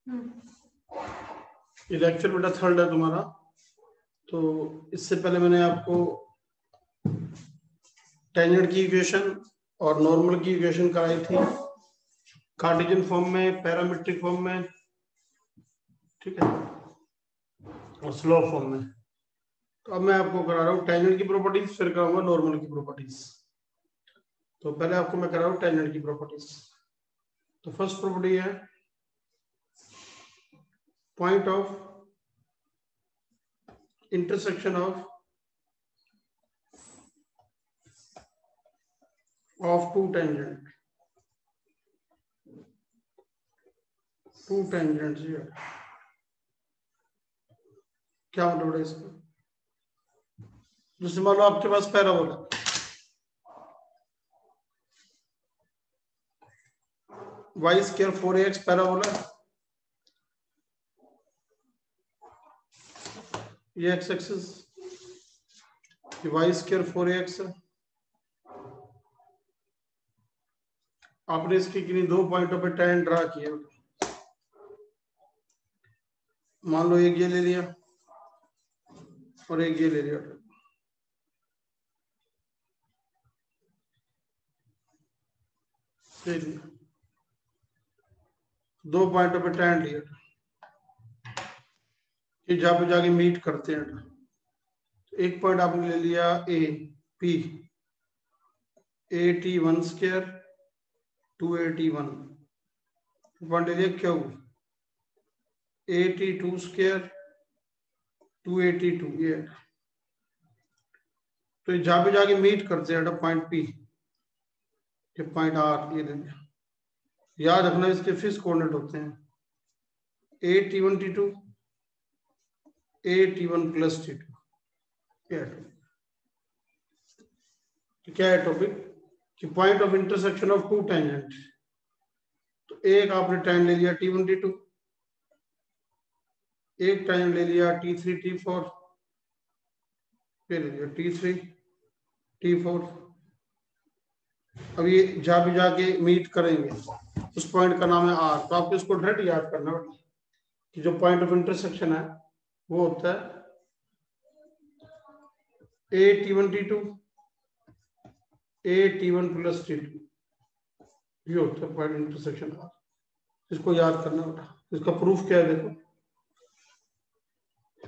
ये लेक्चर बेटा थर्ड है तुम्हारा। तो इससे पहले मैंने आपको टेंजेंट की इक्वेशन और नॉर्मल की इक्वेशन कराई थी, कार्टेशियन फॉर्म में, पैरामीट्रिक फॉर्म में, ठीक है, और स्लोप फॉर्म में। तो अब मैं आपको करा रहा हूँ टेंजेंट की प्रॉपर्टीज, फिर कराऊंगा नॉर्मल की प्रॉपर्टीज। तो पहले आपको मैं करा रहा हूँ टेंजेंट की प्रॉपर्टीज। तो फर्स्ट प्रॉपर्टी है point of intersection of two tangent, two tangents. क्या मतलब है इसका? जैसे मान लो आपके पास parabola, y square 4ax parabola, ये एक्स एक्सिस, ये वाई स्क्वायर 4ax है। आपने इसके किन्हीं दो पॉइंटों पे tan ड्रा किया, मान लो एक ये ले लिया और एक ये ले लिया, दो पॉइंटों पे tan लिया कि जहां पे जाके मीट करते हैं। एक पॉइंट आपने ले लिया A P, AT1 square 2AT1, point ले लिया क्यू AT2 स्क्वायर 2AT2, ये तो जहां पे जाके मीट करते हैं पॉइंट पी, ये पॉइंट आर, ये ले लिया। याद रखना इसके फिक्स कोऑर्डिनेट होते हैं AT1 T2 AT1 plus T2। क्या है टॉपिक कि point of intersection of two tangent. तो एक आपने टाइम ले लिया T1 T2, एक टाइम ले लिया T3 T4, फिर ले लिया T3 T4। अब ये जहां भी जाके मीट करेंगे उस पॉइंट का नाम है आर। तो आपको इसको डायरेक्ट याद करना है कि जो पॉइंट ऑफ इंटरसेक्शन है वो होता है AT1 T2 AT1 plus T2, ये होता है पॉइंट इंटरसेक्शन आर। इसको याद करना बेटा। इसका प्रूफ क्या है देखो,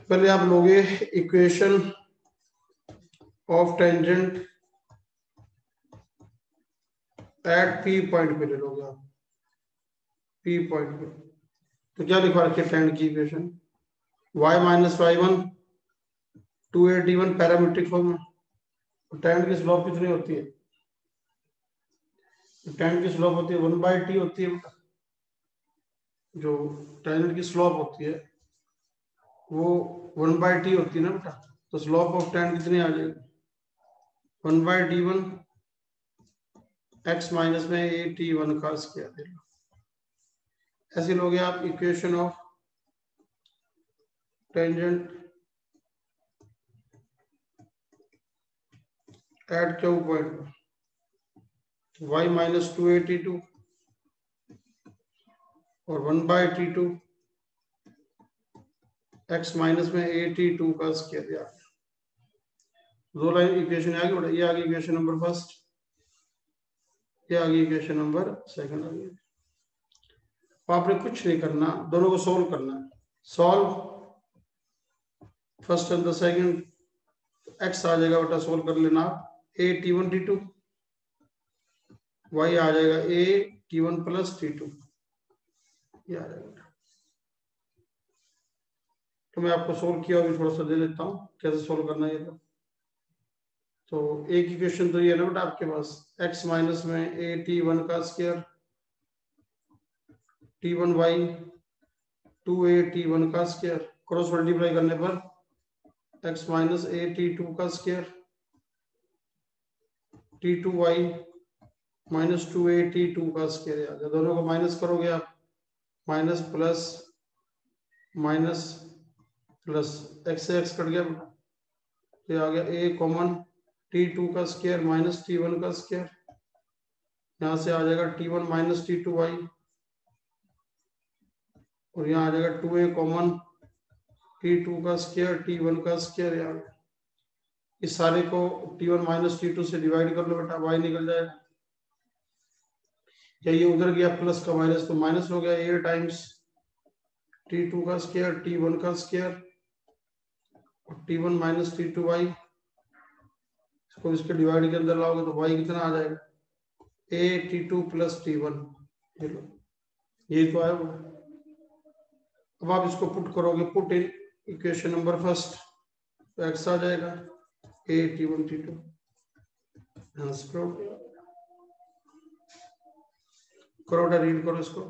पहले आप लोगे equation of tangent at P point पे ले लोगे आप, पी पॉइंट पे। तो क्या लिखवा रखिए टेंजेंट की equation, y minus y1 2AT1 parametric form में। टेंजेंट की स्लोप कितनी होती है? टेंजेंट की स्लोप होती है 1/t होती है। जो टेंजेंट की स्लोप होती है वो 1/t होती है ना बेटा। तो स्लोप ऑफ टेंजेंट कितनी आ जाएगी? 1/t1 x माइनस में AT1 का स्क्वायर दे लो। ऐसे लोगे आप equation of tangent eight Q point, y minus 2AT2 और 1/t2 x माइनस में AT2 का स्क्वायर दिया। दो लाइन इक्वेशन आ गई बेटा। ये आ गई इक्वेशन नंबर फर्स्ट, ये आ गई इक्वेशन नंबर सेकंड आ गई। आपने कुछ नहीं करना, दोनों को सोल्व करना है। Solve first and the second, x आ जाएगा बेटा, सोल्व कर लेना आप। AT1 T2, y आ जाएगा AT1 प्लस T2, ये आ जाएगा। तो मैं आपको सोल्व किया अभी थोड़ा सा दे देता हूँ कैसे सोल्व करना है। तो एक इक्वेशन तो ये है ना बेटा आपके पास, x माइनस में AT1 का स्क्वायर T1y 2AT1 का स्क्वायर क्रॉस मल्टीप्लाई करने पर x माइनस AT2 का स्क्वायर T2y माइनस 2AT2 का स्क्वायर आ गया। दोनों को माइनस करोगे आप, minus plus minus plus, x से x कट गया बेटा, तो आ गया a कॉमन T2 का स्क्वायर माइनस T1 का स्क्वायर। यहां से आ जाएगा T1 माइनस T2y और यहाँ आ जाएगा 2a कॉमन, t2 का स्क्वायर t1 का स्क्वायर। यार इस सारे को t1 माइनस t2 से डिवाइड कर लो बेटा, y निकल जाएगा। या ये उधर गया प्लस का माइनस तो माइनस हो गया, a टाइम्स t2 का स्क्वायर t1 का स्क्वायर और t1 माइनस t2y। इसको इसके डिवाइड के अंदर लाओगे तो y कितना आ जाएगा, a t2 प्लस t1। ये लो, यही तो आया वो। अब आप इसको पुट करोगे, put in equation number first, तो x आ जाएगा a t1 t2। करो, रीड करो इसको।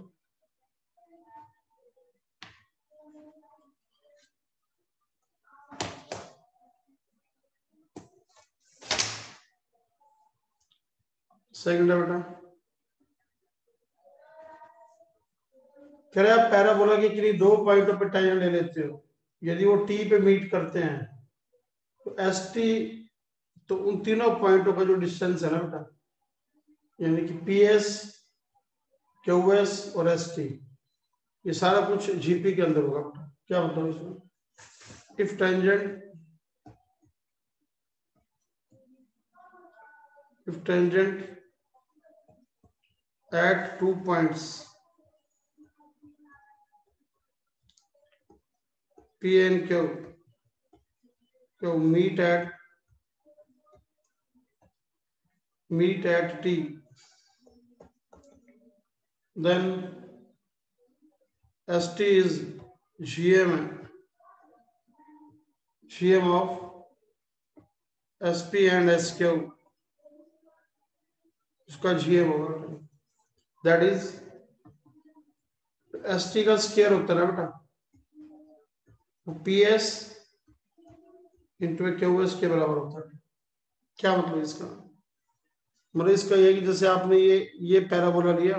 सेकंड है बेटा, कह रहे आप पैराबोला की किन्हीं दो पॉइंटों पे टेंजेंट ले लेते हो, यदि वो टी पे मीट करते हैं तो एस टी, तो उन तीनों पॉइंटों का जो डिस्टेंस है ना बेटा, यानी कि पी एस, क्यू एस और एस टी, ये सारा कुछ जीपी के अंदर होगा बेटा। क्या बताओ इसमें, if tangent at 2 points P and Q meet at T, then ST is GM of SP and SQ, उसका GM होगा। दैट इज ST का स्क्वायर होता है ना बेटा, PS इंटू QS के बराबर होता है। क्या मतलब इसका, मतलब इसका ये कि जैसे आपने ये पैराबोला लिया,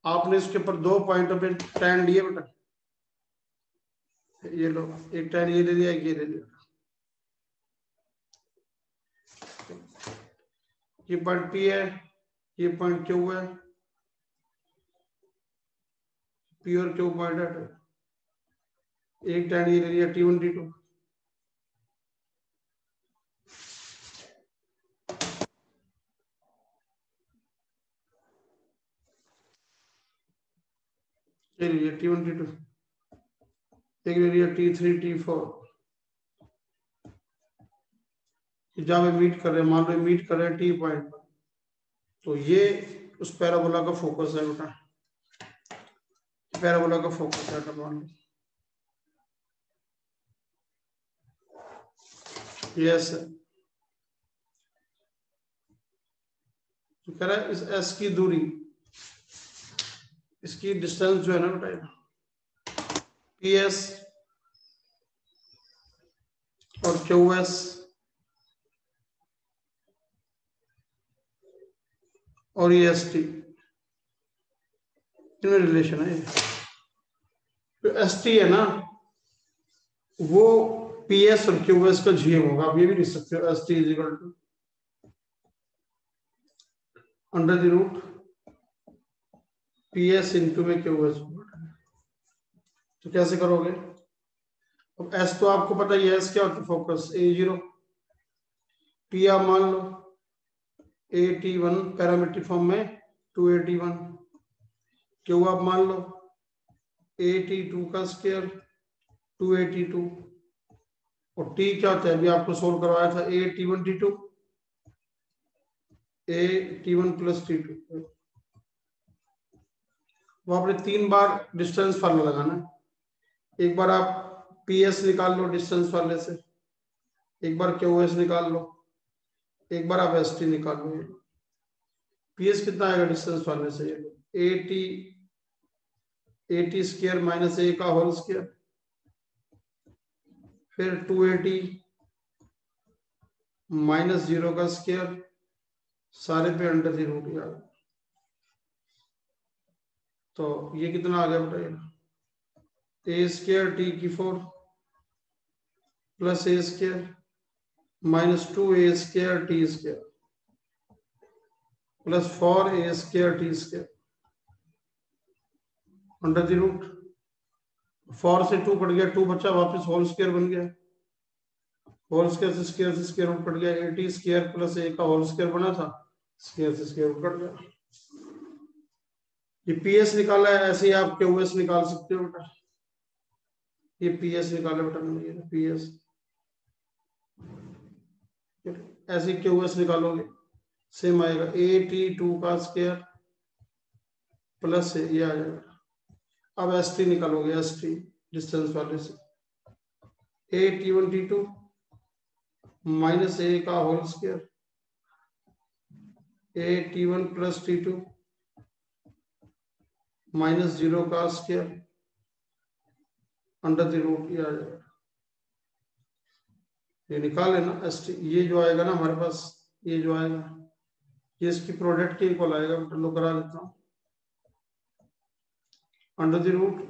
आपने इसके ऊपर दो पॉइंटों पे टैन लिए बेटा, ये लो, एक टैन ये ले लिया, एक ये ले लिया। ये पॉइंट P है, ये पॉइंट Q है, P और Q पॉइंट है। एक टैन ये ले लिया T1 T2, ये ले लिया T1 T2, एक ले लिया T3 T4। जब मीट कर रहे हैं, मान लो मीट कर रहे हैं टी पॉइंट पर, तो ये उस पैराबोला का फोकस है बेटा, पैराबोला का फोकस है बेटा, मान लो यस है। तो कह रहा है इस एस की दूरी, इसकी डिस्टेंस जो है ना बेटा, पी एस और क्यू एस और ये एस टी, इनमें रिलेशन है। तो एस टी है ना, वो पी एस और क्यू एस का जीएम होगा। आप ये भी लिख सकते हो, S T is equal to under the root P S into में क्यू एस। तो कैसे करोगे, अब एस तो आपको पता ही है, एस क्या होता है, फोकस A0। टी आप मान लो AT1 पैरामीट्रिक फॉर्म में 2AT1, क्यू आप मान लो AT2 का स्क्वायर 2AT2, और टी क्या होता है, अभी आपको सोल्व करवाया था, AT1 T2 AT1 plus T2। वो आपने 3 बार डिस्टेंस फार्मूला लगाना है। एक बार आप PS निकाल लो डिस्टेंस फार्मूले से, एक बार QS निकाल लो, एक बार आप ST निकाल लो। PS कितना आएगा डिस्टेंस फार्मूले से, AT स्क्वायर माइनस A का होल स्क्वायर, फिर 2AT माइनस 0 का स्क्वायर, सारे पे अंडर द रूट यार। तो ये कितना आ गया बेटा, A square T4 plus A square minus 2A square T square plus 4A square T square. Under the root 4 से 2 कट गया, 2 बचा, वापस होल स्क्वायर बन गया, होल स्क्वायर से स्क्वायर रूट कट गया, 80 स्क्वायर प्लस a का होल स्क्वायर बना था, स्क्वायर से स्क्वायर रूट कट गया। ये पीएस निकाला है, ऐसे ही आप क्यूएस निकाल सकते हो बेटा। ये पीएस निकाले बेटा, मैंने ये पीएस, ऐसे क्यूएस निकालोगे सेम आएगा, AT2 का स्क्वायर प्लस ये आ जाएगा। अब ST निकालोगे, ST डिस्टेंस वाले से, AT1 T2 माइनस a का whole square, AT1 plus T2 minus 0 का स्क्वायर अंडर द रूट, ये आ जाएगा। ये निकाल लेना ST, ये जो आएगा ना हमारे पास, ये जो आएगा ये इसकी प्रोडक्ट के इक्वल आएगा, लो करा देता हूं, अंडर द रूट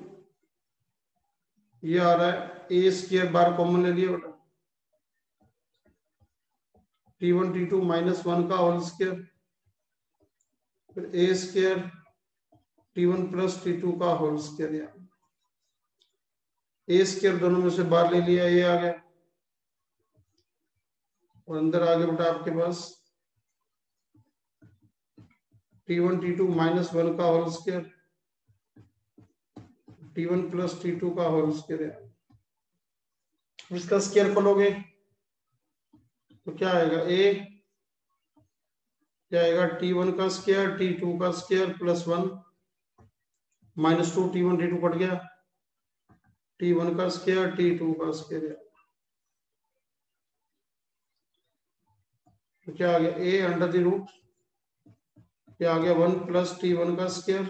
ये आ रहा है a स्क्वायर बार कॉमन ले लिया बेटा, T1 T2 माइनस 1 का होल स्क्वायर, फिर a square T1 plus T2 का होल स्क्वायर, या a स्क्वायर दोनों में से बाहर ले लिया, ये आ गया, और अंदर आ गया बेटा आपके पास T1 T2 माइनस 1 का whole square, T1 plus T2 का होल स्क्वायर है। इसका स्क्वायर खोलोगे तो क्या आएगा, क्या आएगा, T1 का स्क्वायर T2 का square plus 1 minus 2, T1 T2 cut गया, T1 का स्क्वायर T2 का स्क्वायर है। तो क्या आ गया, a अंडर द रूट, क्या आ गया 1 प्लस T1 का स्क्वायर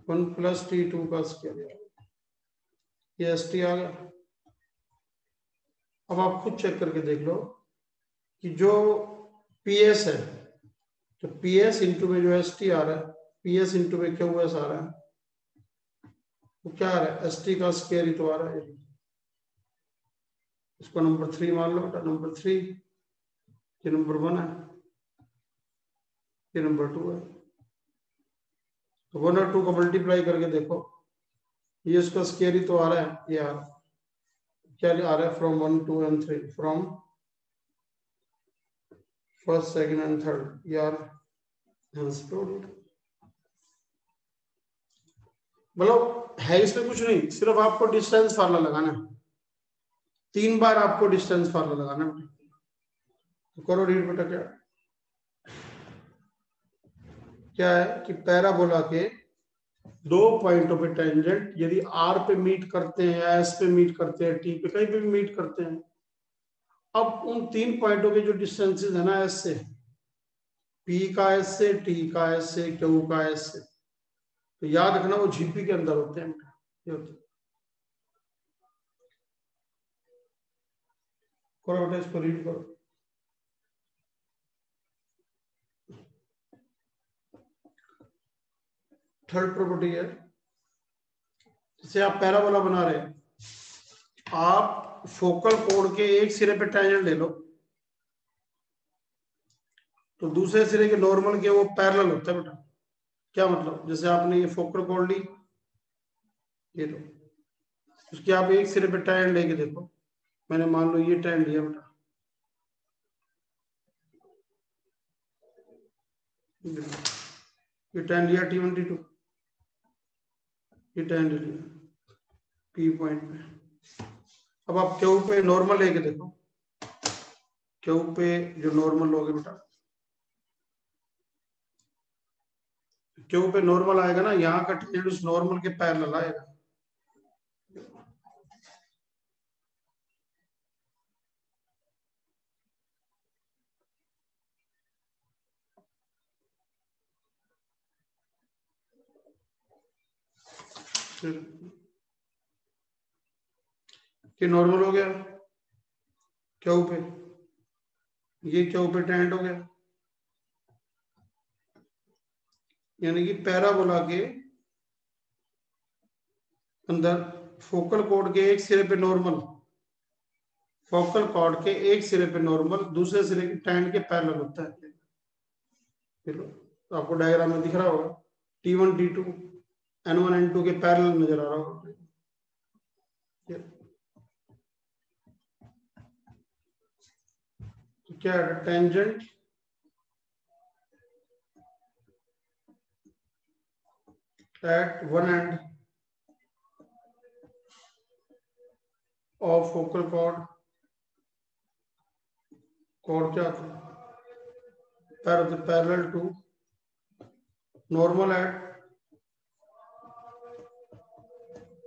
1 प्लस T2 का स्क्वायर, ये ST आ गया। अब आप खुद चेक करके देख लो कि जो PS है, तो PS इंटू में जो ST आ रहा है, PS इंटू में QS आ रहा है, तो क्या आ रहा है, ST का स्क्वायर ही तो आ रहा है। इसको नंबर 3 मान लो बेटा, नंबर 3, ये नंबर 1 है, ये नंबर 2 है। तो 1 और 2 को मल्टीप्लाई करके देखो, ये इसका स्क्वायर ही तो आ रहा है, ये आ रहा है, क्या आ रहा है, from 1 2 and 3, from first second and third, यार मतलब है इसमें कुछ नहीं, सिर्फ आपको डिस्टेंस फार्मूला लगाना है, 3 बार आपको डिस्टेंस फार्मूला लगाना है। तो करो रीड बेटा, क्या है कि पैराबोला के 2 पॉइंटों पे टेंजेंट यदि R पे मीट करते हैं या S पे मीट करते हैं, T पे कहीं पे भी मीट करते हैं, अब उन 3 पॉइंटों के जो डिस्टेंसेस है ना S से, P का S से, T का S से, Q का S से, तो याद रखना वो GP के अंदर होते हैं, ये होते हैं। करो बेटा, इसको रीड करो। थर्ड प्रॉपर्टी है, जैसे आप पैराबोला बना रहे हैं, आप फोकल कोण के एक सिरे पे टेंजेंट ले लो, तो दूसरे सिरे के नॉर्मल के वो पैरेलल होता है बेटा। क्या मतलब, जैसे आपने ये फोकल कोण ली, ये लो, उसके आप एक सिरे पे टेंजेंट लेके देखो, मैंने मान लो ये टेंजेंट लिया बेटा, ये टेंजेंट लिया T1 T2, ये टेंजेंट लिया P पॉइंट पे। अब आप क्यू पे नॉर्मल लेके देखो, क्यू पे जो नॉर्मल लोगे बेटा, क्यू पे नॉर्मल आएगा ना, यहाँ का टेंजेंट उस नॉर्मल के पैरेलल आएगा। कि नॉर्मल हो गया क्यू पे, ये क्यू पे टेंजेंट हो गया, यानी कि पैराबोला के अंदर फोकल कोण के एक सिरे पे नॉर्मल, फोकल कॉर्ड के एक सिरे पे नॉर्मल दूसरे सिरे के टेंजेंट के पैरेलल होता है। तो आपको डायग्राम में दिख रहा होगा T1 T2 N1 N2 के पैरेलल नजर आ रहा होगा। तो क्या है, tangent at one end of focal chord, chord क्या होता है, parallel to normal at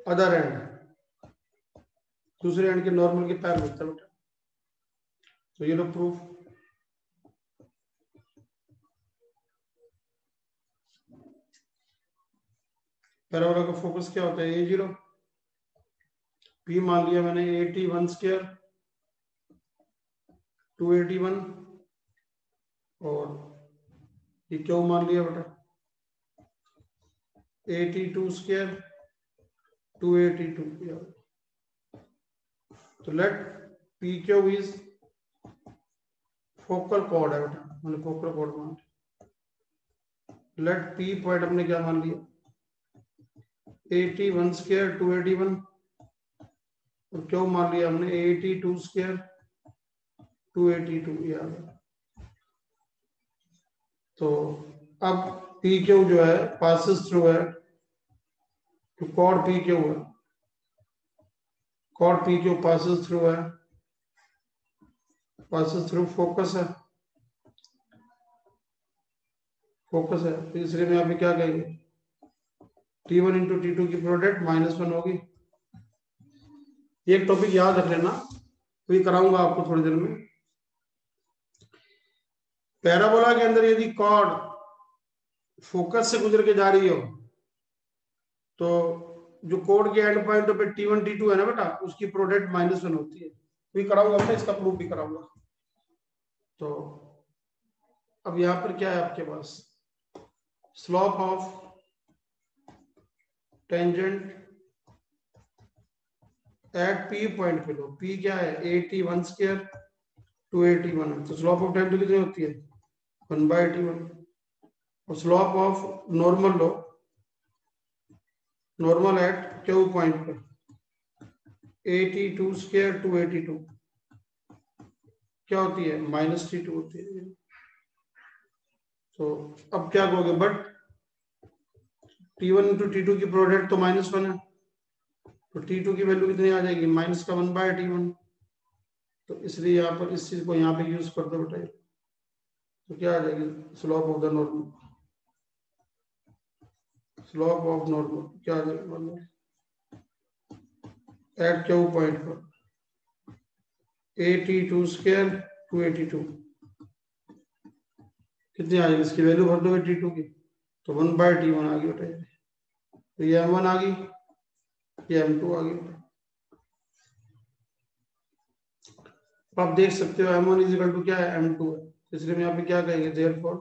other end, दूसरे एंड के नॉर्मल के पैरेलल होता है बेटा। तो ये लो प्रूफ। पैराबोला का फोकस क्या होता है, A0, P मान लिया मैंने 81 स्क्वायर 281 और ये क्यों मान लिया बेटा 82 स्क्वायर 282। तो let P Q is focal chord है बेटा, मैंने फोकल कॉर्ड मान लिया। लेट पी पॉइंट हमने क्या मान लिया 81 स्क्वायर 281 और क्यों मान लिया हमने 82 स्क्वायर 282 ये आ गया। तो अब पी क्यू जो है पासिस थ्रू है, तो कॉर्ड पी क्यू है, chord P Q passes through है, पासिस थ्रू फोकस है, फोकस है। तीसरे में अभी क्या कहेंगे T1 इंटू T2 की प्रोडक्ट -1 होगी। एक टॉपिक याद रख लेना, वही कराऊंगा आपको थोड़ी देर में। पैराबोला के अंदर यदि कॉर्ड फोकस से गुजर के जा रही हो तो जो कोड के एंड पॉइंट पे T1 T2 है ना बेटा, उसकी प्रोडक्ट -1 होती है। वही कराऊंगा बेटा, इसका प्रूफ भी कराऊंगा। तो अब यहां पर क्या है आपके पास, slope of tangent at P point पे लो। P क्या है 81 स्क्वायर 281 है, तो स्लोप ऑफ टेंजेंट कितनी होती है 1/81। और slope of normal low, normal at Q point पर 82 स्क्वायर 282 क्या होती है -T2 होती है। तो अब क्या कहोगे, बट T1 इंटू T2 की प्रोडक्ट तो -1 है, तो T2 की वैल्यू कितनी आ जाएगी -1/T1। तो इसलिए यहाँ पर इस चीज को यहाँ पे यूज कर दो बेटा। तो क्या आ जाएगी slope of the normal, slope of normal क्या आ जाएगा एट Q पॉइंट पर 82 स्क्वायर 282 कितनी आ जाएगी, इसकी वैल्यू भर दोगे T2 की तो 1/T1 आ गई बेटा। तो ये M1 आ गई, ये M2 आ गई। तो आप देख सकते हो M1 इजिकल टू क्या है M2 है, इसलिए हम यहाँ पे क्या कहेंगे therefore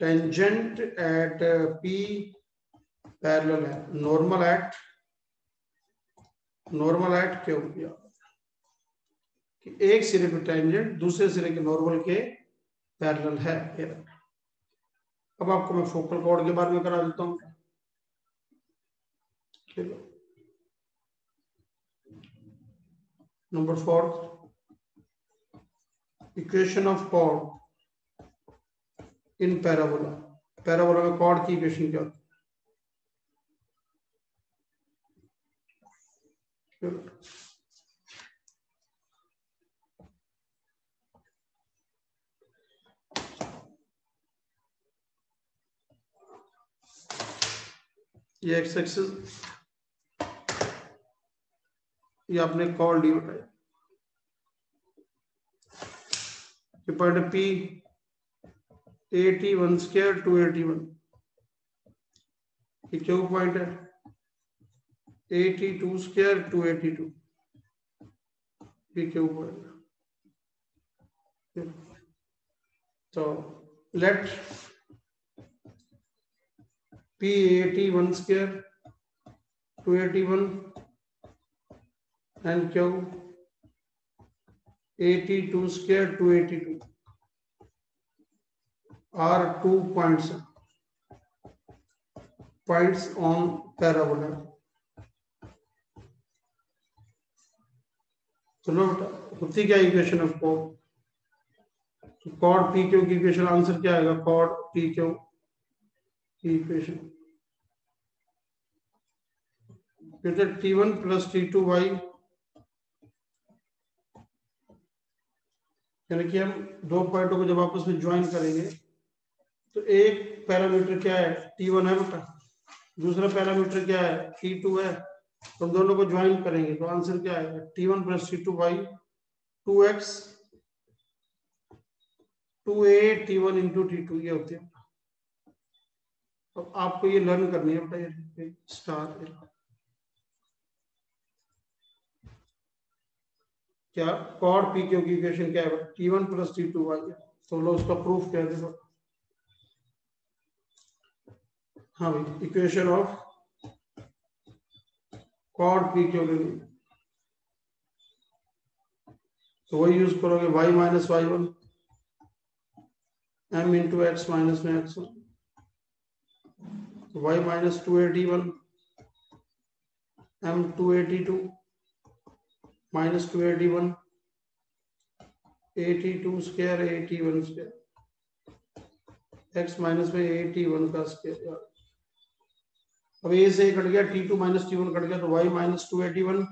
tangent at P parallel है नॉर्मल एट Q कि एक सिरे पे टेंजेंट दूसरे सिरे के नॉर्मल के पैरेलल है। अब आपको मैं फोकल कॉर्ड के बारे में करा देता हूँ। Number 4 equation of chord in parabola. Parabola में कॉर्ड की इक्वेशन क्या होती है, ये एक्स एक्सिस ये आपने कॉर्ड डी बताया, ये पॉइंट P 81 स्क्वायर 281 ये क्यों पॉइंट है 82 स्क्वायर 282 ये क्यों पॉइंट है। तो late P 81 square 281 and Q 82 square 282 are 2 points points on parabola. चलो बेटा, होती क्या equation of code? Code P Q की इक्वेशन, आंसर क्या आएगा? कॉड पी क्यू की इक्वेशन T1 प्लस T2y, यानी कि हम दो पॉइंटों को जब आपस में ज्वाइन करेंगे तो एक पैरामीटर क्या है? T1 है बेटा, दूसरा पैरामीटर क्या है? T2 है। तो दोनों को ज्वाइन करेंगे तो आंसर क्या आएगा? T1 plus T2y 2x 2a T1 into T2, ये होती है। अब आपको ये लर्न करनी है बेटा, ये स्टार क्या कॉड पी क्यू की इक्वेशन क्या है? T1 plus T2y। तो लो उसका प्रूफ क्या है? देखो, हाँ भाई, इक्वेशन ऑफ कॉड पी क्यू लेंगे तो वही यूज करोगे, y minus y1 m into x minus में x1, तो y माइनस 2a t1 m 2a t2 minus 2a t1 a t2 square a t1 square x minus में a t1 का स्क्वायर। अब a से कट गया, t2 minus t1 cut गया, तो y माइनस 2a t1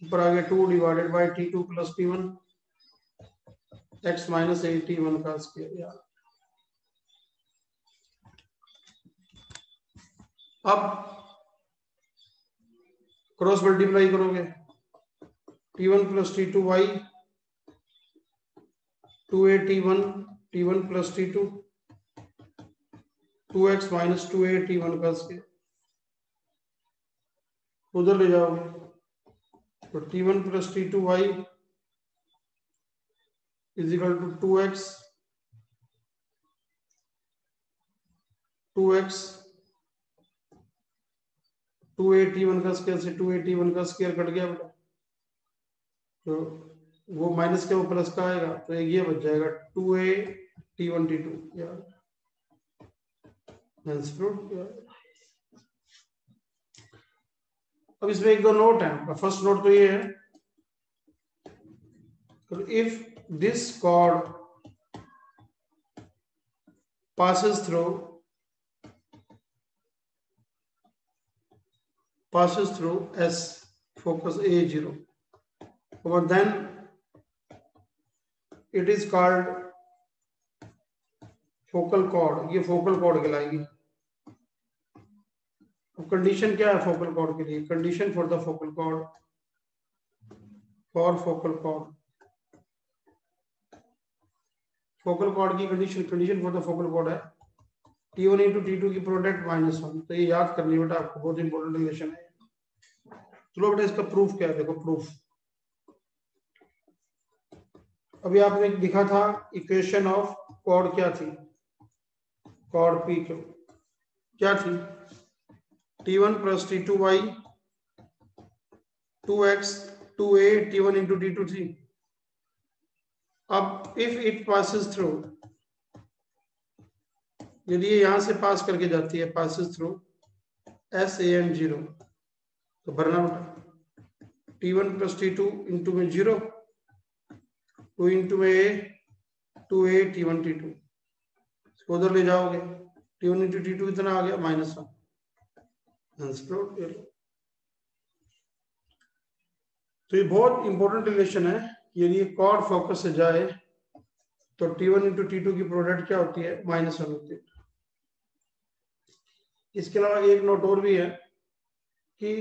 ऊपर आ गया 2 divided by t2 plus t1 x minus a t1 का स्क्वायर। अब क्रॉस मल्टीप्लाई करोगे, T1 plus T2y 2a T1 plus T2 2x minus 2a T1 का स्क्वायर, उधर ले जाओगे तो T1 plus T2y is equal to 2x 2a T1 का square से 2a T1 का स्क्वायर कट गया बेटा, तो वो माइनस के वो प्लस का आएगा, तो ये बच जाएगा 2a T1 T2 यार। अब इसमें एक दो नोट है। फर्स्ट नोट तो ये है, if this cord passes through S focus A0, but then it is called focal chord, ये focal chord कहलाएगी। अब कंडीशन क्या है फोकल कॉर्ड के लिए? Condition for the focal chord, focal chord की condition for the focal chord है T1 into T2 की प्रोडक्ट -1। तो ये याद करनी बेटा आपको, बहुत इंपॉर्टेंट रिलेशन है। चलो बेटा, इसका प्रूफ क्या है? देखो प्रूफ, अभी आपने लिखा था इक्वेशन ऑफ कॉर्ड क्या थी? कॉर्ड पी क्यू क्या थी? T1 plus T2y 2x 2a T1 into T2 थी। अब इफ इट पासेस थ्रू, यदि ये यहां से पास करके जाती है, पासेस थ्रू SAM0, तो भरना बेटा T1 प्लस T2 इंटू में 0 2 इंटू में a 2a T1 T2, उधर ले जाओगे T1 इंटू T2 कितना आ गया? -1। तो ये बहुत इंपॉर्टेंट रिलेशन है। यदि कॉर्ड फोकस से जाए तो T1 इंटू T2 की प्रोडक्ट क्या होती है? -1 होती है। इसके अलावा एक नोट और भी है कि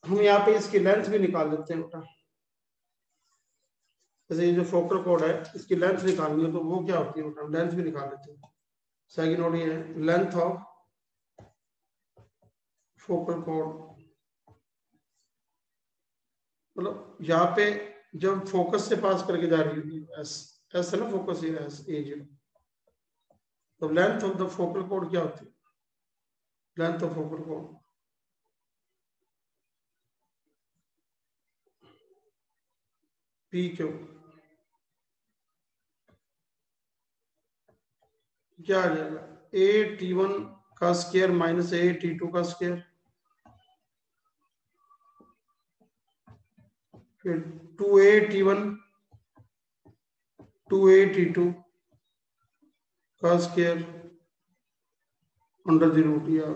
हम यहाँ पे इसकी लेंथ भी निकाल लेते हैं बेटा। जैसे ये जो फोकल कॉर्ड है, इसकी लेंथ निकालनी है तो वो क्या होती है बेटा? लेंथ भी निकाल लेते हैं। सेकंड नोट ये है, लेंथ ऑफ फोकल कॉर्ड, मतलब यहाँ पे जब फोकस से पास करके जा रही होगी एस है ना, फोकस ये एस A0, तो length of the focal chord क्या होती है? Length of focal chord P Q, क्या आ जाएगा, ए टी वन का square minus A T two का स्क्वायर, फिर two A T one two A T two का स्क्वायर अंडर द रूट। या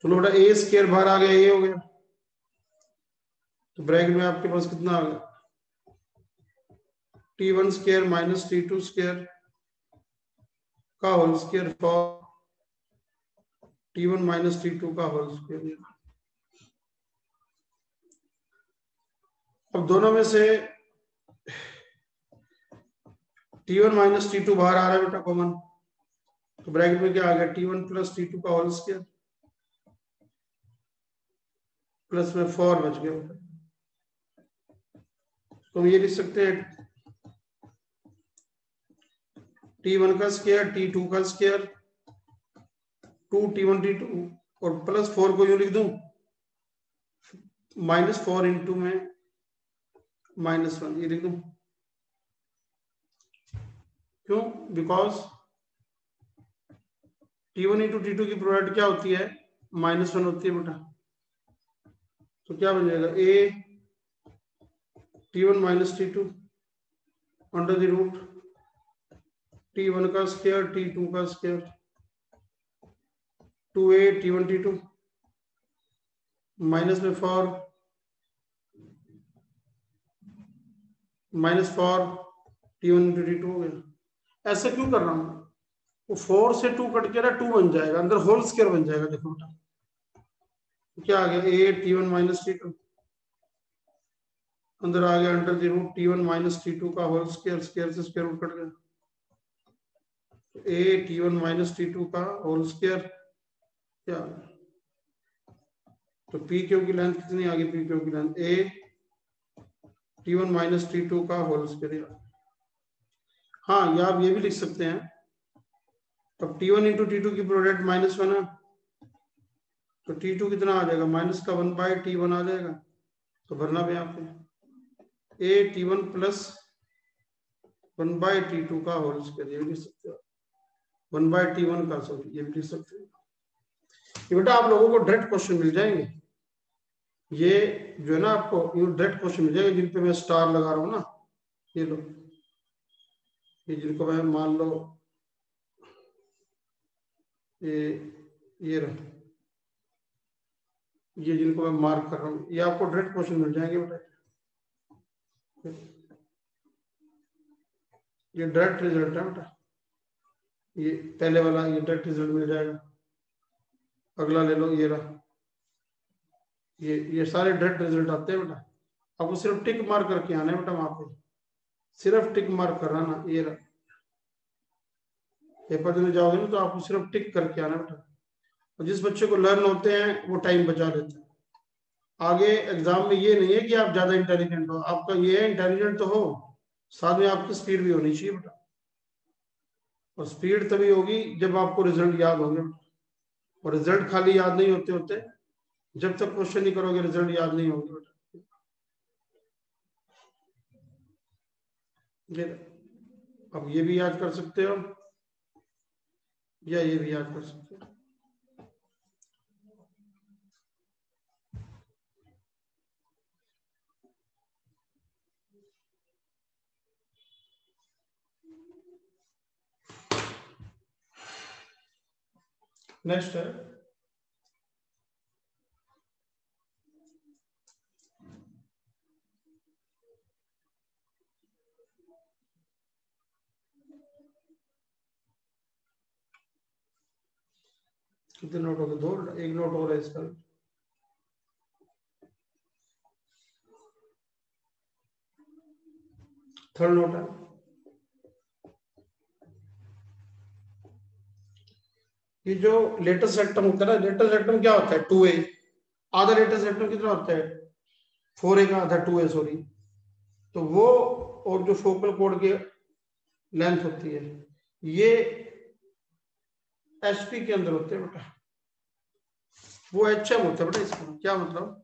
चलो बेटा ए स्क्वायर बाहर आ गया, ए हो गया, तो ब्रैकेट में आपके पास कितना आ गया, T one square minus T two square का whole square for T one minus T two का होल स्क्वायर। अब दोनों में से T one minus T two बाहर आ रहा है बेटा कॉमन, तो ब्रैकेट में क्या आ गया, T one plus T two का होल स्क्वायर प्लस में 4 बच गया। तो हम ये लिख सकते हैं टी वन का स्क्वायर टी टू का square two T one T two और प्लस 4 को यूं लिख दूं माइनस 4 इंटू में माइनस 1, ये लिख दूं। क्यों, because T one into T two की प्रोडक्ट क्या होती है, -1 होती है बेटा। तो क्या बन जाएगा, A T one minus T two under the root T one का स्क्वायर टी टू का square two A T one T two minus में 4 -4 T one into T two हो गया। ऐसा क्यों कर रहा हूं, वो 4 से 2 कट के ना 2 बन जाएगा, अंदर होल स्क्वायर बन जाएगा। देखो बेटा क्या आ गया, A T one minus T two अंदर आ गया under the root T one minus T two का होल स्क्वायर, स्क्वायर से स्क्वायर रूट कट गया, A T one minus T two का होल स्क्वायर क्या, तो पी क्यू की लेंथ कितनी आ गई, पी क्यू की length A T one minus T two का होल स्क्वायर। हाँ, या आप ये भी लिख सकते हैं, अब T one into T two की प्रोडक्ट -1 है, तो टी टू कितना आ जाएगा, माइनस का 1 बाई टी वन आ जाएगा, तो भरना भी यहाँ पे A T one plus 1 by T two का होल स्क्वायर, ये भी लिख सकते हो, 1 बाई टी वन का, सॉरी ये भी लिख सकते हो। ये बेटा आप लोगों को डायरेक्ट क्वेश्चन मिल जाएंगे, ये जो है ना आपको ये डायरेक्ट क्वेश्चन मिल जाएंगे जिन पे मैं स्टार लगा रहा हूँ ना, ये लो, ये जिनको मैं मान लो ये रहा, ये जिनको मैं मार्क कर रहा हूँ, ये आपको डायरेक्ट क्वेश्चन मिल जाएंगे बेटा, ये डायरेक्ट रिजल्ट है बेटा, ये पहले वाला ये डायरेक्ट रिजल्ट मिल जाएगा। अगला ले लो, ये रहा, ये सारे डायरेक्ट रिजल्ट आते हैं बेटा, आपको सिर्फ टिक मार्क करके आना है बेटा, वहां पे सिर्फ टिक मार्क करना ना, ये रहा, पेपर देने जाओगे ना तो आपको सिर्फ टिक करके आना बेटा। और जिस बच्चे को लर्न होते हैं वो टाइम बचा लेते हैं, आगे एग्जाम में ये नहीं है कि आप ज्यादा इंटेलिजेंट हो, आपका ये है इंटेलिजेंट तो हो, साथ में आपकी स्पीड भी होनी चाहिए बेटा, और स्पीड तभी होगी जब आपको रिजल्ट याद होंगे, और रिजल्ट खाली याद नहीं होते होते, जब तक क्वेश्चन नहीं करोगे रिजल्ट याद नहीं होगी बेटा। अब ये भी याद कर सकते हो या ये भी याद कर सकते हो। नेक्स्ट है कितने नोट हो गए, 2, एक नोट हो रहा है इसका, थर्ड नोट है। ये जो लेटेस्ट रेक्टम होता है ना, लेटेस्ट रेक्टम क्या होता है, 2a, आधा लेटेस्ट रेक्टम कितना होता है, 4a का आधा 2a, सॉरी, तो वो और जो फोकल कोड की लेंथ होती है ये एचपी के अंदर होते हैं बेटा, वो एचएम होता है बेटा, इसका क्या मतलब,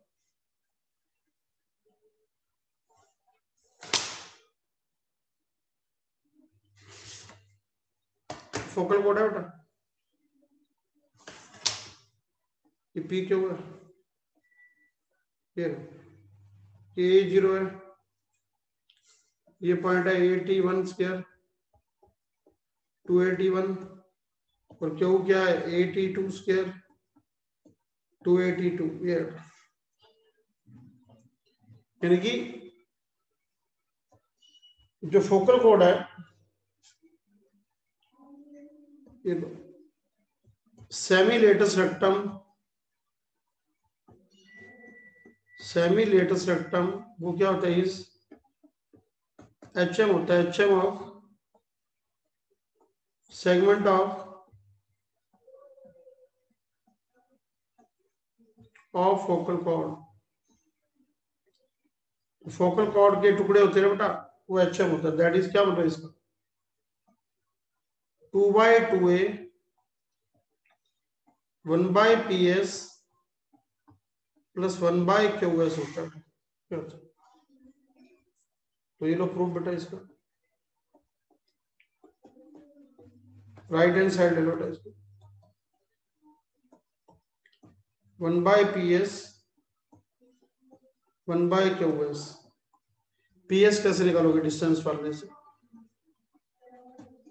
फोकल कोड है बेटा, ये पी क्यू है, ये 0 है, ये पॉइंट है 81 स्क्वायर 281, और क्यू क्या है 82 स्क्वायर 282, ये यानी कि जो फोकल कोड है ये सेमी लेटस रेक्टम वो क्या होता है, इस HM होता है, HM of segment of focal chord. Focal chord के टुकड़े होते हैं बेटा, वो HM होता है, दैट इज क्या बोल रहे हैं इसका 2/2A 1/PS प्लस 1/QS होता है। क्या होता है? तो ये लो प्रूफ बेटा इसका, राइट हैंड साइड ले लो बेटा इसको, 1/PS 1/QS। PS कैसे निकालोगे डिस्टेंस वाले से,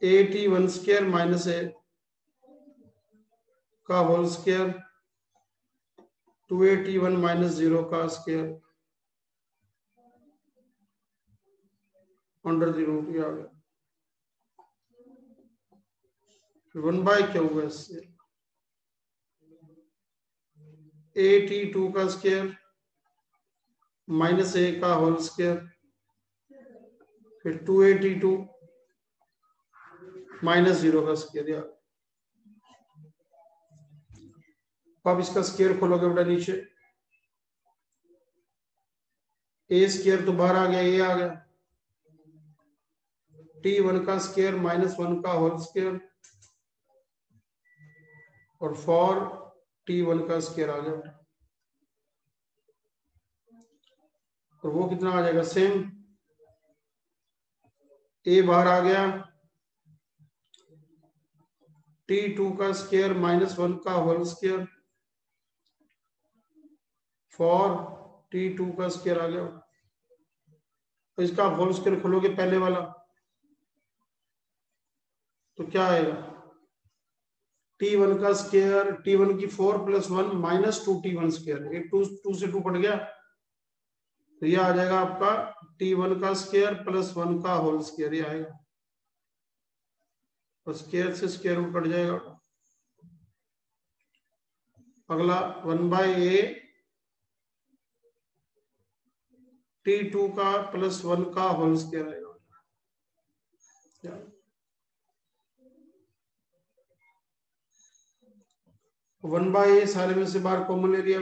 81 स्क्वायर माइनस A का होल स्क्वायर 281 माइनस 0 का स्क्वायर अंडर द रूट, ये आ गया 1/QS 82 का स्क्वायर माइनस A का होल स्क्वायर, फिर 282 माइनस 0 का स्क्वायर। यार अब इसका स्क्वायर खोलोगे बेटा नीचे, A स्क्वायर तो बाहर आ गया, ये आ गया T1 का स्क्वायर माइनस 1 का होल स्क्वायर और 4 T1 का स्क्वायर आ गया बेटा, और वो कितना आ जाएगा सेम, A बाहर आ गया T2 का स्क्वायर माइनस 1 का होल स्क्वायर 4 T2 का स्क्वायर आ गया, तो इसका होल स्क्वायर खोलोगे पहले वाला तो क्या आएगा T1 का स्क्वायर, T1 की 4 + 1 माइनस 2 T1 स्क्वायर, एक 2 से 2 कट गया, तो ये आ जाएगा आपका T1 का स्क्वायर प्लस 1 का होल स्क्वायर, ये आएगा, और स्क्वायर से स्क्वायर रूट कट जाएगा। अगला 1/A T2 का प्लस 1 का होल स्क्वायर आएगा, 1/A सारे में से बाहर कॉमन ले लिया,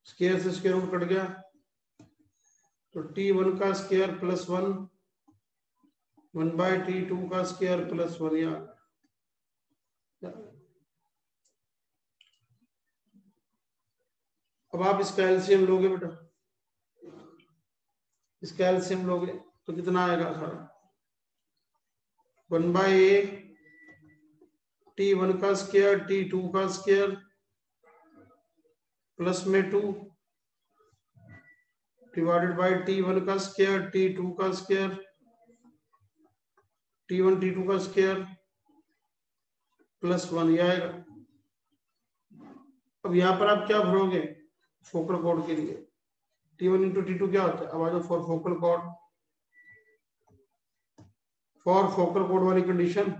स्क्वायर से स्क्वायर रूट कट गया, तो T1 का स्क्वायर प्लस 1 1/T2 का स्क्वायर प्लस 1, या अब आप इसका एलसीएम लोगे बेटा, इसका एलसीएम लोगे तो कितना आएगा सारा, 1/A T1 का स्क्वायर T2 का स्क्वायर प्लस में 2 डिवाइडेड बाय T1 का स्क्वायर T2 का स्क्वायर T1 T2 का स्क्वायर प्लस 1, ये आएगा। अब यहाँ पर आप क्या भरोगे फोकल कॉर्ड के लिए, T1 इंटू T2 क्या होता है, अब आ जाओ for focal cord, for focal cord वाली कंडीशन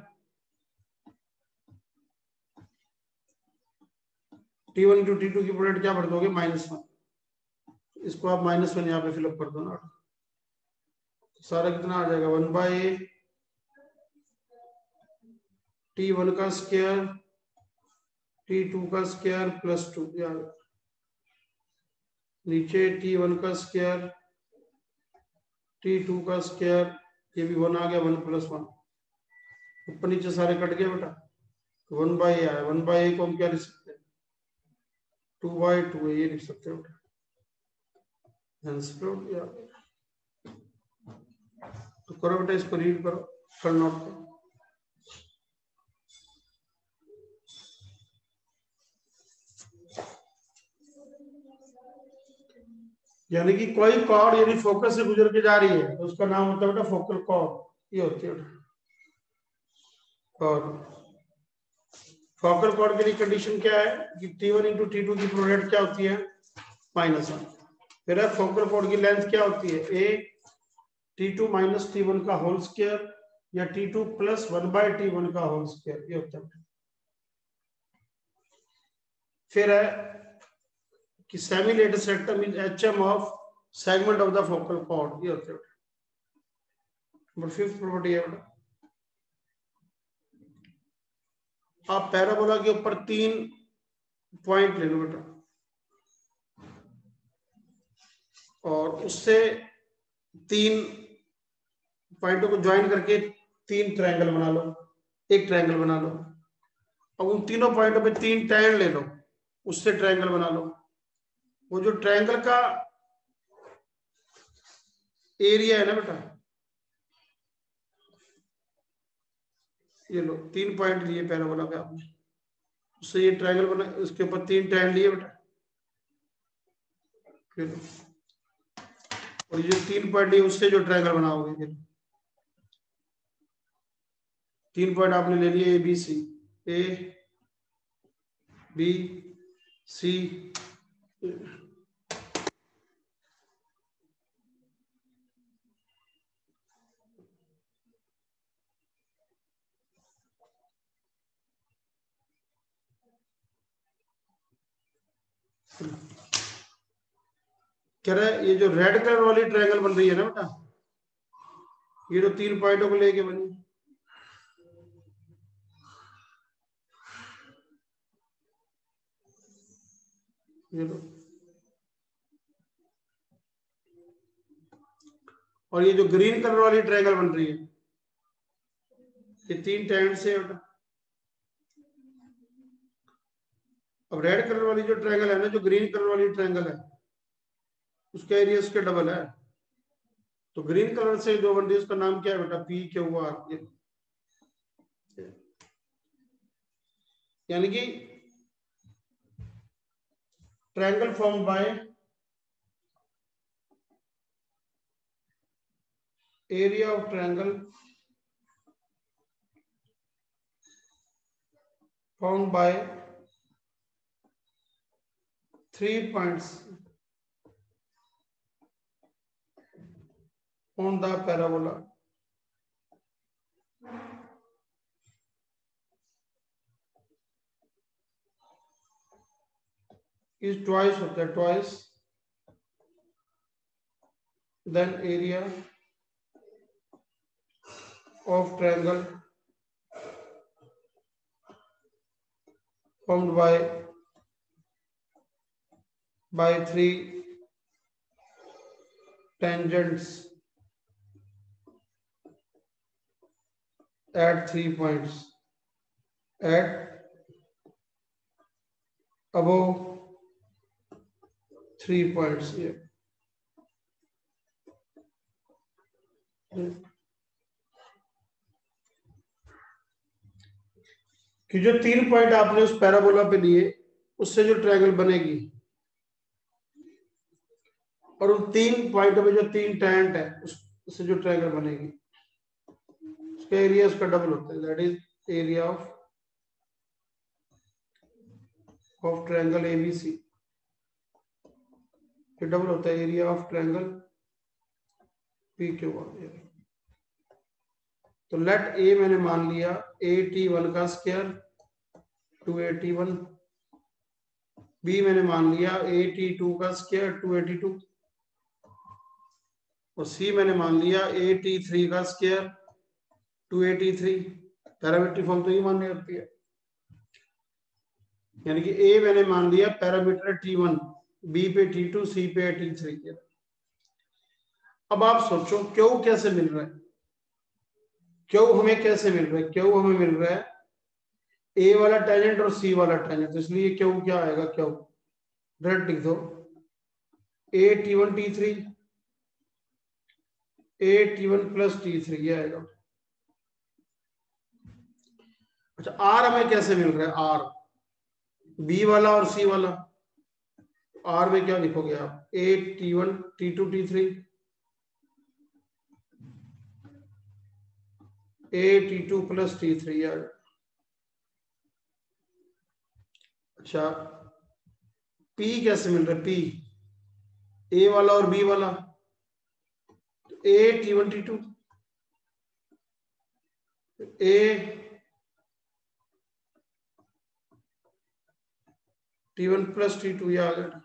T1 इंटू T2 की प्रोडक्ट क्या भर दोगे -1, इसको आप -1 यहाँ पे फिलअप कर दो ना, सारा कितना आ जाएगा 1/A T1 का स्क्वायर T2 का स्क्वायर प्लस 2, नीचे T1 का स्क्वायर T2 का स्क्वायर, ये भी 1 आ गया 1 + 1, ऊपर नीचे सारे कट गए बेटा, तो 1/A आया, 1/A को हम क्या लिख सकते हैं 2/2, ये लिख सकते हो बेटा, तो करो बेटा इसको रीड करो, फल नोट करो। यानी कि कोई कॉर्ड यदि फोकस से गुजर के जा रही है तो उसका नाम होता है बेटा फोकल कॉर्ड, ये होती है। और फोकल कॉर्ड के लिए कंडीशन क्या है कि T1 इंटू T2 की प्रोडक्ट क्या होती है -1। फिर है फोकल कॉर्ड की लेंथ क्या होती है a T2 माइनस T1 का होल स्क्वायर या T2 प्लस 1/T1 का होल स्क्वायर, ये होता है। फिर है कि semi letter सेक्टम is HM of segment of the focal cord, ये होता है। नंबर 5th प्रॉपर्टी है बेटा, आप पैराबोला के ऊपर 3 पॉइंट ले लो बेटा और उससे 3 पॉइंटों को ज्वाइन करके 3 ट्रायंगल बना लो, एक ट्रायंगल बना लो। अब उन तीनों पॉइंटों पे 3 टैन ले लो, उससे ट्रायंगल बना लो। वो जो ट्रायंगल का एरिया है ना बेटा, ये लो 3 पॉइंट लिए पैराबोला पे आपने, उससे ये ट्रायंगल बना, उसके ऊपर 3 टैन लिए बेटा। फिर और ये 3 पॉइंट लिए उससे जो ट्रायंगल बनाओगे, फिर 3 पॉइंट आपने ले लिए ए बी सी। कह रहा है ये जो रेड कलर वाली ट्रायंगल बन रही है ना बेटा, ये जो 3 पॉइंटों को लेके बनी, ये लो। और ये जो ग्रीन कलर वाली ट्रायंगल बन रही है, ये 3 टैन से बेटा। अब रेड कलर वाली जो ट्रायंगल है ना, जो ग्रीन कलर वाली ट्रायंगल है, उसका एरिया उसके डबल है। तो ग्रीन कलर से जो बन रही है उसका नाम क्या है बेटा PQR। यानी कि triangle form by area of triangle form by 3 points on the parabola is twice होता है, twice then area of triangle formed by 3 tangents at 3 points at above 3 points here. कि जो 3 पॉइंट आपने उस पैराबोला पे लिए, उससे जो ट्रायंगल बनेगी, और उन 3 पॉइंटों पे जो 3 टैंट है, उससे जो ट्रायंगल बनेगी, उसका एरिया उसका डबल होता है। That is area of triangle ABC, ये डबल होता है एरिया ऑफ ट्रायंगल PQR। तो लेट ए मैंने मान लिया AT1 का स्क्वायर 2AT1, बी मैंने मान लिया AT2 का स्क्वायर 2AT2, और सी मैंने मान लिया AT3 का स्क्वायर 2AT3। पैरामीट्रिक फॉर्म तो ये माननी होती है। यानी कि ए मैंने मान लिया पैरामीटर T1, बी पे T2, सी पे T3। अब आप सोचो क्यू कैसे मिल रहा है, क्यू हमें कैसे मिल रहा है? क्यू हमें मिल रहा है ए वाला टेंजेंट और सी वाला टेंजेंट, तो इसलिए क्यू क्या आएगा? क्यू डायरेक्ट लिख दो AT1 T3 AT1 plus T3, ये आएगा। अच्छा आर हमें कैसे मिल रहा है? आर बी वाला और सी वाला, आर में क्या लिखोगे आप? ए T1 T2 T3, ए T2 प्लस T3 यार। अच्छा पी कैसे मिल रहा है? पी ए वाला और बी वाला, ए T1 T2, ए T1 प्लस T2 ये आ गया।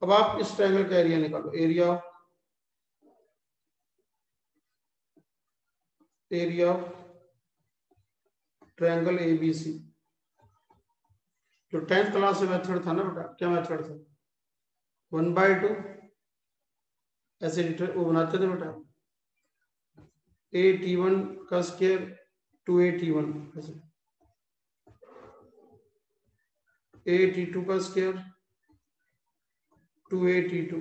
अब आप इस ट्रायंगल का एरिया निकालो, एरिया ऑफ ट्रायंगल एबीसी। जो 10th क्लास में मेथड था ना बेटा, क्या मेथड था? 1/2 ऐसे वो बनाते थे बेटा, ए T1 का स्क्वायर 2a T1, ऐसे ए T2 का स्क्वायर 2a T2,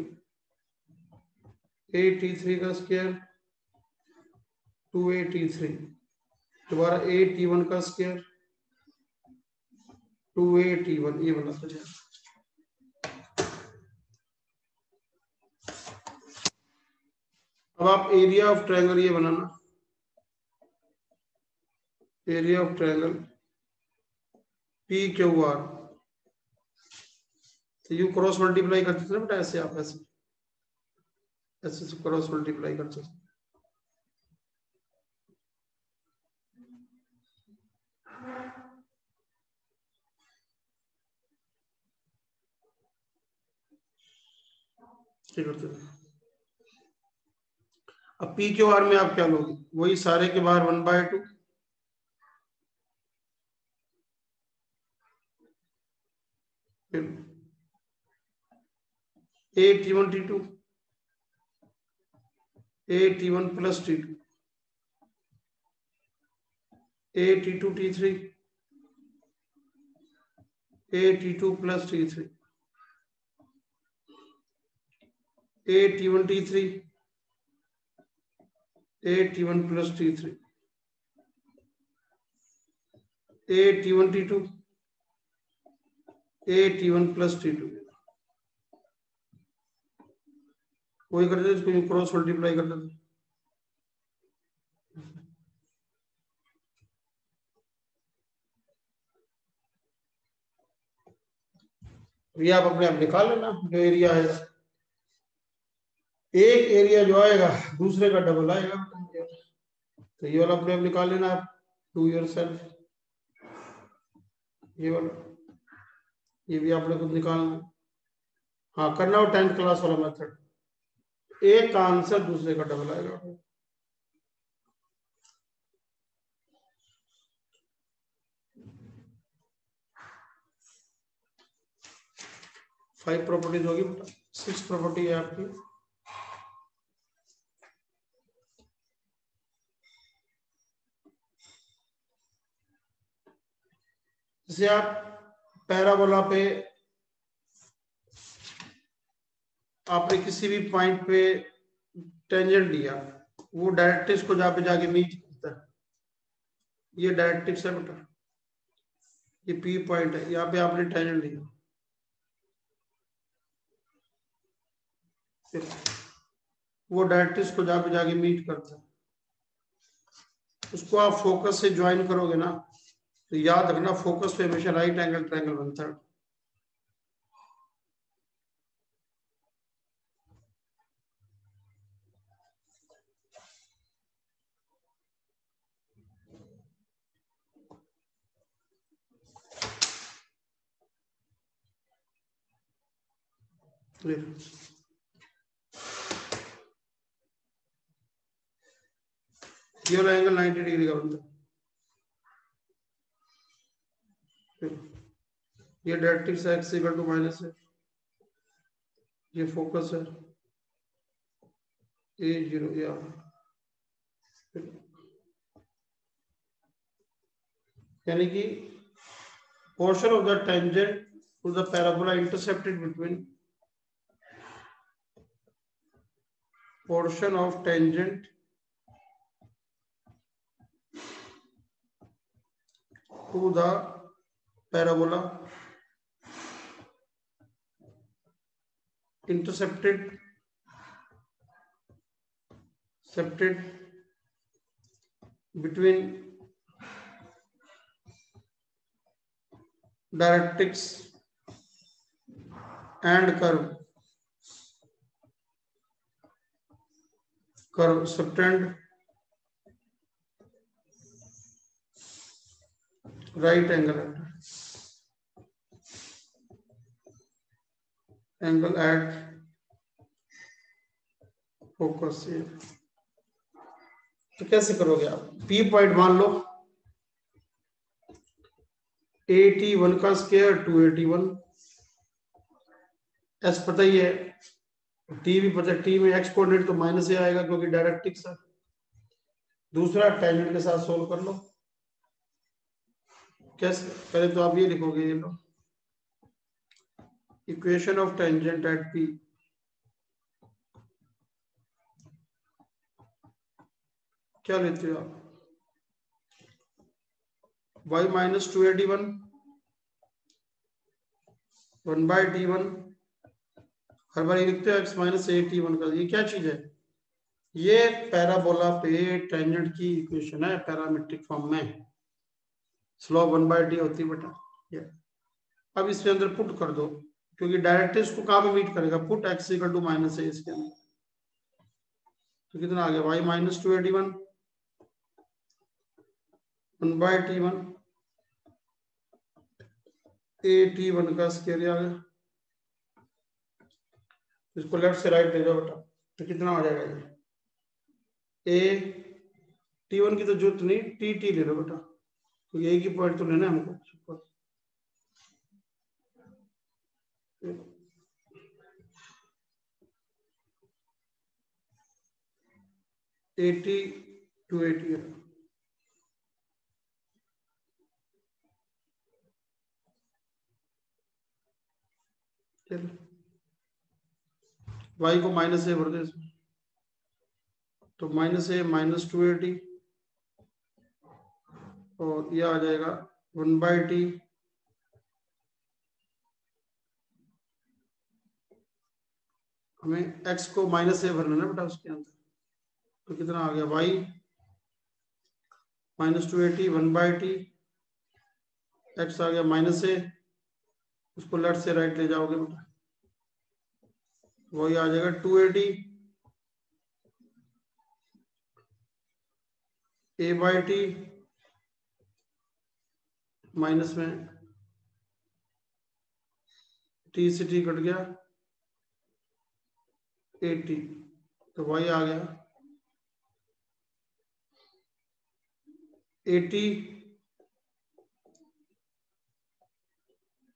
ए T3 का स्क्वायर 2a T3, दोबारा ए T1 का स्क्वायर 2a T1, ये बना सकते हैं। अब आप एरिया ऑफ ट्रायंगल ये बनाना, area of triangle P Q R, तो यू क्रॉस मल्टीप्लाई करते थे ना बेटा, ऐसे आप ऐसे ऐसे क्रॉस मल्टीप्लाई करते थे। करते थे। अब पी क्यू आर में आप क्या लोगे? वही सारे के बाहर 1/2, ए T1 T2, ए T1 प्लस T2, ए T2 T3, ए T2 प्लस T3, ए T1 T3, ए T1 प्लस T3, ए T1 T2, ए T1 प्लस T2। वही करते थे, इसको क्रॉस मल्टीप्लाई करते थे। ये आप अपने आप निकाल लेना, जो एरिया है, एक एरिया जो आएगा दूसरे का डबल आएगा, तो ये वाला अपने आप निकाल लेना आप, डू योरसेल्फ। ये वाला, ये भी आपने खुद निकालना। हाँ करना हो 10th क्लास वाला मेथड, एक का आंसर दूसरे का डबल आएगा। 5 प्रॉपर्टीज होगी बेटा, 6 प्रॉपर्टी है आपकी। जैसे आप पैराबोला पे आपने किसी भी पॉइंट पे टेंजेंट लिया, वो डायरेक्ट्रिक्स को जहाँ पे जाके मीट करता है, ये डायरेक्ट्रिक्स है बेटा, ये पी पॉइंट है, यहाँ पे आपने टेंजेंट लिया, वो डायरेक्ट्रिक्स को जहाँ पे जाके मीट करता है, उसको आप फोकस से ज्वाइन करोगे ना, तो याद रखना फोकस पे हमेशा राइट एंगल ट्रायंगल बनता है। ये वाला एंगल 90 डिग्री का बनता है। ये डायरेक्ट्रिक्स है, x इक्वल टू माइनस है, ये फोकस है A0, यानी कि portion of the tangent to the parabola intercepted between portion of tangent to the parabola intercepted between directrix and curve subtend right angle at focus से। तो कैसे करोगे आप? पी पॉइंट मान लो 81 का स्क्वायर 281, एस पता ही है, टी भी पता है, टी में एक्स कोऑर्डिनेट तो माइनस ए आएगा क्योंकि डायरेक्ट्रिक्स है। दूसरा टेंजेंट के साथ सोल्व कर लो। कैसे? पहले तो आप ये लिखोगे, ये लो equation of tangent at P, क्या लेते हो आप? y माइनस 281 1/t1, हर बार ये लिखते हो x माइनस 81 का। ये क्या चीज है? ये पैराबोला पे टेंजेंट की इक्वेशन है पैरामेट्रिक फॉर्म में, स्लोप 1/t होती है बेटा ये। अब इसके अंदर पुट कर दो क्योंकि डायरेक्ट्रिक्स को कहां पे मीट करेगा? Put x equal to minus A इसके अंदर। तो कितना आ गया? y माइनस 281 1/t1 AT1 का स्क्वायर आ गया। इसको लेफ्ट से राइट ले जाओ बेटा, तो कितना हो जाएगा? ये AT1 की तो जरूरत नहीं, TT ले लो बेटा, तो एक ही पॉइंट तो लेना है हमको। AT to AT है। y को माइनस ए भर दे इसमें, तो माइनस ए माइनस 280 और ये आ जाएगा 1/t हमें x को माइनस ए भरना है बेटा उसके अंदर। तो कितना आ गया? y माइनस 280 1/t, x आ गया माइनस ए, उसको लेफ्ट से राइट ले जाओगे बेटा, वही आ जाएगा 280 a/t माइनस में t से t कट गया 80, तो y आ गया 80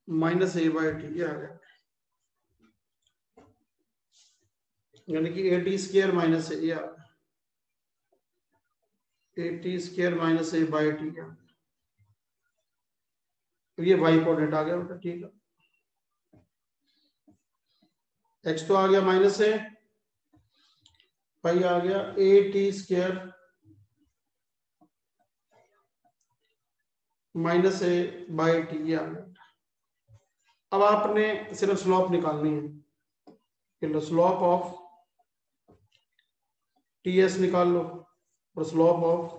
माइनस a/t, ये आ गया, यानी कि 80 स्क्वायर माइनस ए, या 80 स्क्वायर माइनस a/t का, तो ये y कोऑर्डिनेट आ गया बेटा। ठीक है, x तो आ गया माइनस ए, y आ गया 80 स्क्वायर माइनस a/t, ये आ गया। अब आपने सिर्फ स्लोप निकालनी है, स्लोप ऑफ ts निकाल लो और स्लोप ऑफ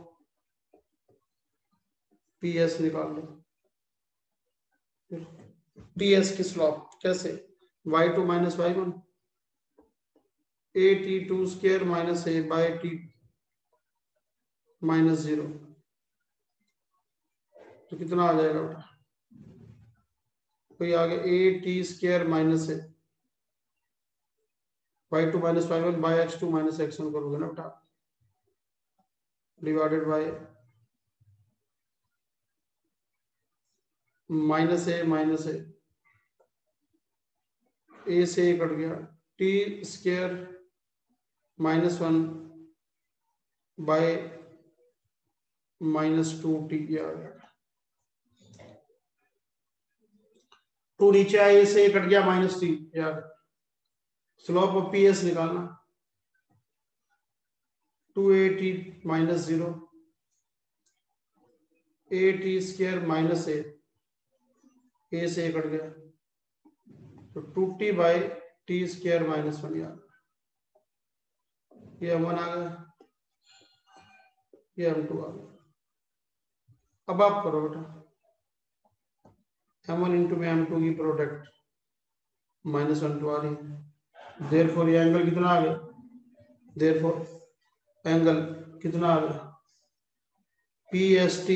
ps निकाल लो। ts की स्लोप कैसे? y2 minus y1 at2 square minus a/t minus 0, तो कितना आ जाएगा बेटा? तो ये आ गया at square minus y2 minus y1 by x2 minus x1 करोगे ना बेटा, डिवाइडेड बाय माइनस ए से कट गया t square minus 1 by minus 2t, आ गया 2 नीचे आए, ए से कट गया माइनस t, यार स्लोप ऑफ ps निकालना 2at minus 0 at square minus A A से कट गया तो 2t by T square minus 1 यार, ये m1 आ गया, ये m2 आ गया। अब आप करो बेटा, m1 इंटू में m2 की प्रोडक्ट माइनस 1 टू आ रही है, देयरफॉर ये एंगल कितना आ गया, देयरफॉर एंगल कितना आ गया PST,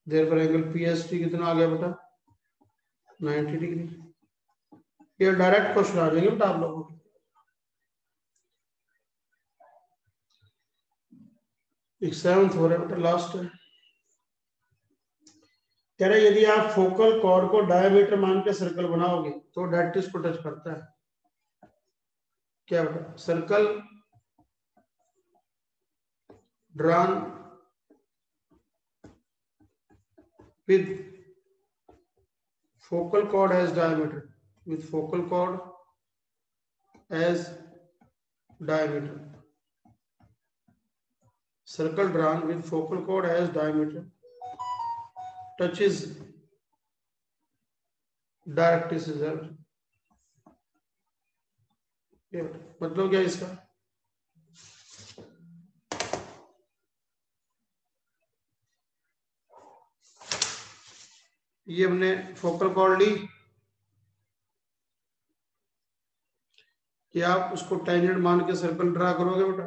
देयरफॉर एंगल PST कितना आ गया बेटा 90 डिग्री। ये डायरेक्ट क्वेश्चन आ जाएंगे बेटा आप लोगों को। एक 7th हो रहा है बेटा, लास्ट है। कह रहे यदि आप फोकल कॉर्ड को डायमीटर मान के सर्कल बनाओगे तो डायरेक्ट्रिक्स को टच करता है क्या बेटा, circle drawn with focal chord as diameter, with focal chord as diameter, circle drawn with focal chord as diameter touches directrix is मतलब क्या इसका, ये हमने फोकल कॉर्ड ली कि आप उसको टेंजेंट मान के सर्कल ड्रा करोगे बेटा,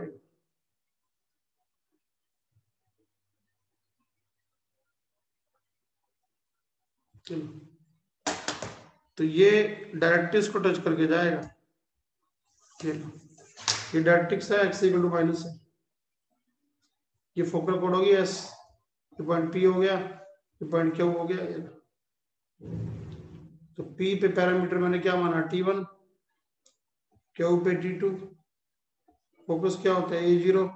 तो ये डायरेक्ट्रिक्स को टच करके जाएगा। ये डायरेक्ट्रिक्स है x इक्वल टू माइनस है, ये फोकल कॉर्ड होगी s, ये पॉइंट P हो गया, ये पॉइंट Q हो गया। तो P पे पैरामीटर मैंने क्या माना T1, Q पे T2, फोकस क्या होता है A0,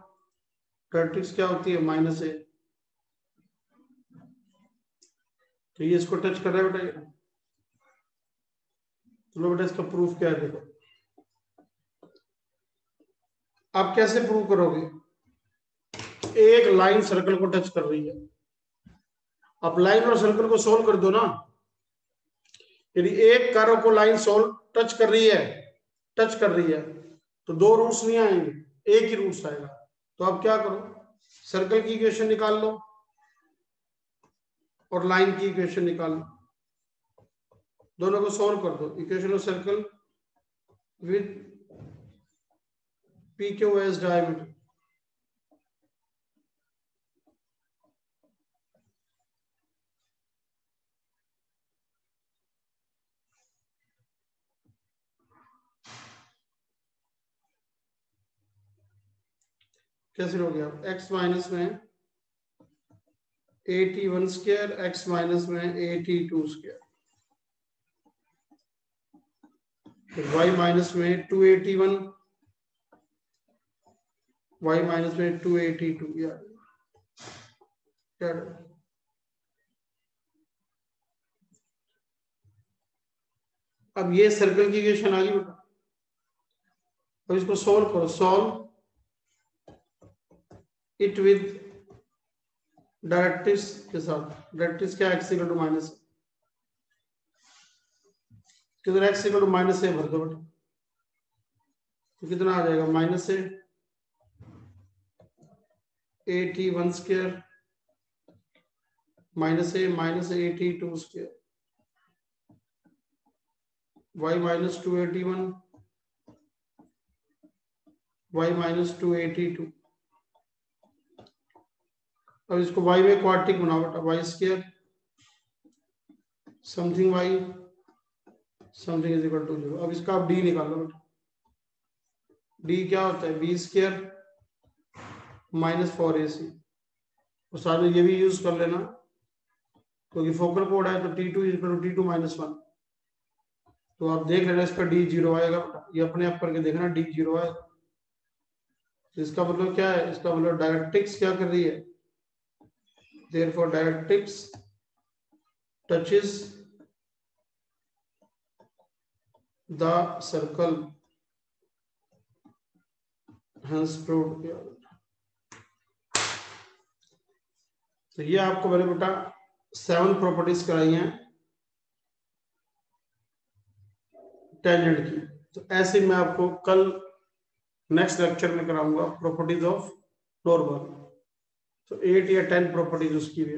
डायरेक्ट्रिक्स क्या होती है माइनस a, तो ये इसको टच कर रहा है बेटा। चलो बेटा इसका प्रूफ क्या है देखो, आप कैसे प्रूव करोगे, एक लाइन सर्कल को टच कर रही है, आप लाइन और सर्कल को सोल्व कर दो ना। यदि एक कर्व को लाइन सोल्व टच कर रही है तो दो रूट्स नहीं आएंगे, एक ही रूट्स आएगा। तो आप क्या करो, सर्कल की इक्वेशन निकाल लो और लाइन की इक्वेशन निकाल लो, दोनों को सोल्व कर दो। Equation of circle with PQ as diameter, कैसे हो गया, x माइनस में 81 स्क्वायर, x माइनस में 82 स्क्वायर, y माइनस में 281, y माइनस में 282 यार क्या, अब ये सर्कल की इक्वेशन आ गई बेटा। अब इसको सॉल्व करो, सॉल्व इट विद डायरेक्ट्रिक्स के साथ, डायरेक्ट्रिक्स क्या x इक्वल टू माइनस, किधर x इक्वल टू माइनस से भर दो बेटा, तो कितना आ जाएगा माइनस से 81 स्क्वायर माइनस से minus 82 square, y minus 281, y minus 282। अब इसको y में क्वाड्रेटिक बनाओ बेटा, y square something y something is equal to 0। अब इसका आप d निकाल लो बेटा, d क्या होता है b स्क्वायर माइनस 4ac, और साथ में ये भी यूज कर लेना क्योंकि फोकल कोड है तो T2 is equal to T2 minus 1। तो आप देख लेना इसका d 0 आएगा बेटा, ये अपने आप करके देखना d 0 आएगा। तो इसका मतलब क्या है, इसका मतलब डायरेक्ट्रिक्स क्या कर रही है, therefore directrix touches the circle, hence proved। तो ये आपको मैंने बेटा 7 प्रॉपर्टीज कराई हैं टेंजेंट की। तो ऐसे मैं आपको कल नेक्स्ट लेक्चर में कराऊंगा प्रॉपर्टीज ऑफ नॉर्मल। तो 8 या 10 प्रॉपर्टीज उसकी भी